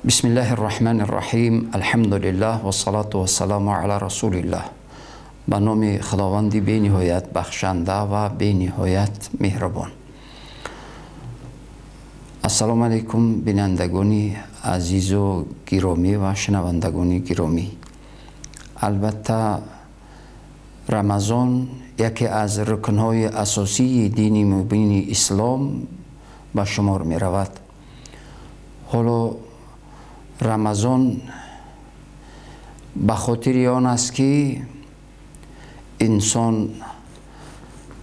بسم الله الرحمن الرحیم. الحمد لله و الصلاة و السلام علی رسول الله. به نام خداوند بی نهایت بخشنده و بی نهایت مهربان. السلام علیکم بینندگان عزیز و گرامی و شنوندگان گرامی. البته رمضان یکی از رکنهای اساسی دین مبین اسلام به شمار می رود. حالا رمضان به خاطر آن است که انسان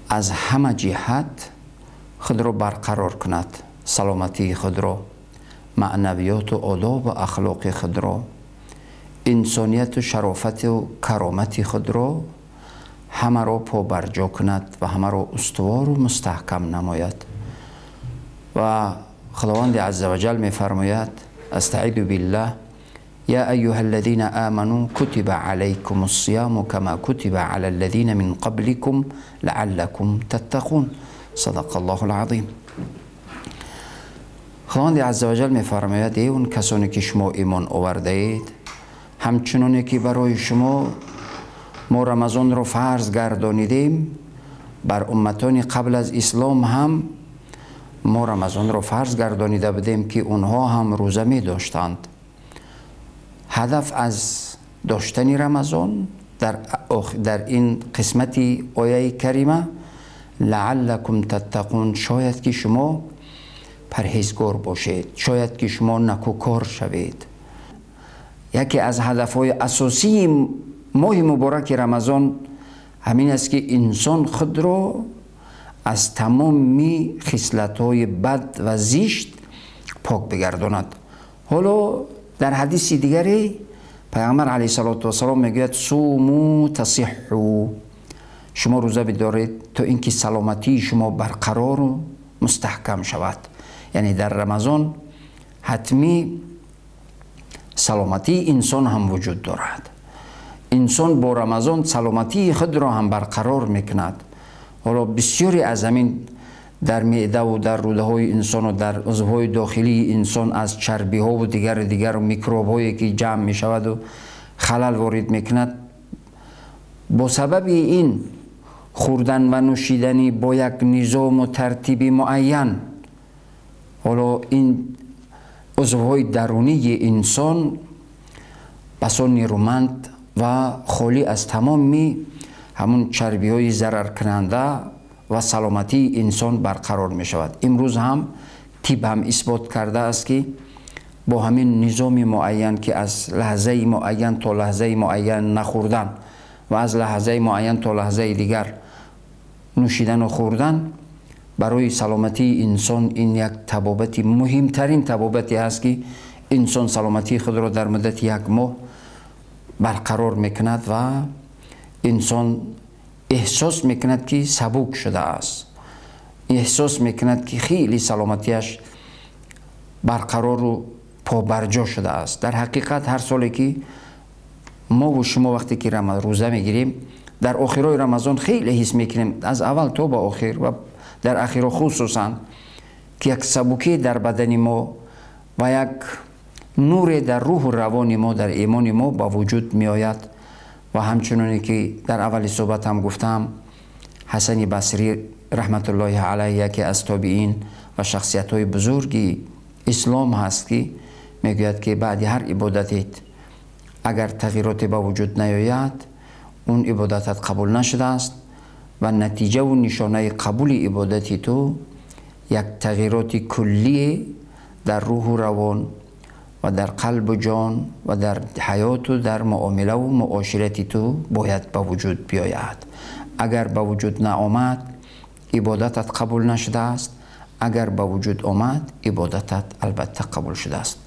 از همه جهت خود را برقرار کند، سلامتی خود را، معنویات و آداب و اخلاق خود را، انسانیت و شرافت و کرامت خود را همه را پابرجا کند و همه را استوار و مستحکم نماید. و خداوند عزوجل می فرماید: استعیذ بالله یا ایها الذین آمنوا کتب علیکم الصیام کما کتب علی الذین من قبلکم لعلکم تتقون. صدق الله العظیم. خداوند عزوجل می فرماید: ای اون کسانی که شما ایمان آورده اید، همچنانی که برای شما ما رمضان را فرض گردانیدیم، بر امتان قبل از اسلام هم ما رمضان را فرض گردانیده بودیم که اونها هم روزه می داشتند. هدف از داشتن رمضان در این قسمت آیه کریمه لعلکم تتقون، شاید که شما پرهیزگار باشید، شاید که شما نکوکار شوید. یکی از هدفهای اساسی ماه مبارک رمضان همین است که انسان خود را از تمام خصلت‌های بد و زشت پاک بگرداند. حالا در حدیث دیگری پیامبر علیه السلام میگوید: صوموا تصحوا، شما روزه بدارید تا اینکه سلامتی شما برقرار و مستحکم شود. یعنی در رمضان حتمی سلامتی انسان هم وجود دارد. انسان با رمضان سلامتی خود را هم برقرار میکند. حالا بسیاری از همین در معده و در روده های انسان و در عضوهای داخلی انسان از چربی ها و دیگر میکروب هایی که جمع می شود و خلل وارد میکند، با سبب این خوردن و نوشیدنی با یک نظام و ترتیب معین، حالا این عضوهای درونی انسان بسا نیرومند و خالی از تمام همون چربی های ضرر کننده و سلامتی انسان برقرار می شود. امروز هم طب هم اثبات کرده است که با همین نظام معین که از لحظه معین تا لحظه معین نخوردن و از لحظه معین تا لحظه دیگر نوشیدن و خوردن، برای سلامتی انسان این یک طبابت، مهمترین طبابتی است که انسان سلامتی خود را در مدت یک ماه برقرار میکند و انسان احساس میکند که سبک شده است، احساس میکند که خیلی سلامتیش برقرار و پابرجا شده است. در حقیقت هر سالی که ما و شما وقتی که روزه میگیریم، در آخرای رمضان خیلی حس میکنیم، از اول تا به آخر و در آخر خصوصا، که یک سبکی در بدن ما و یک نور در روح و روان ما، در ایمان ما با وجود می آید. و همچنانی که در اول صحبت هم گفتم، حسن بصری رحمت الله علیه یکی از تابعین و شخصیت های بزرگی اسلام هست که میگوید که بعد هر عبادت اگر تغییرات با وجود نیاید، اون عبادتت قبول نشده است و نتیجه و نشانه قبول عبادتی تو یک تغییرات کلی در روح و روان و در قلب و جان و در حیات و در معامله و معاشرتی تو باید به وجود بیاید. اگر به وجود نآمد، عبادتت قبول نشده است. اگر به وجود آمد، عبادتت البته قبول شده است.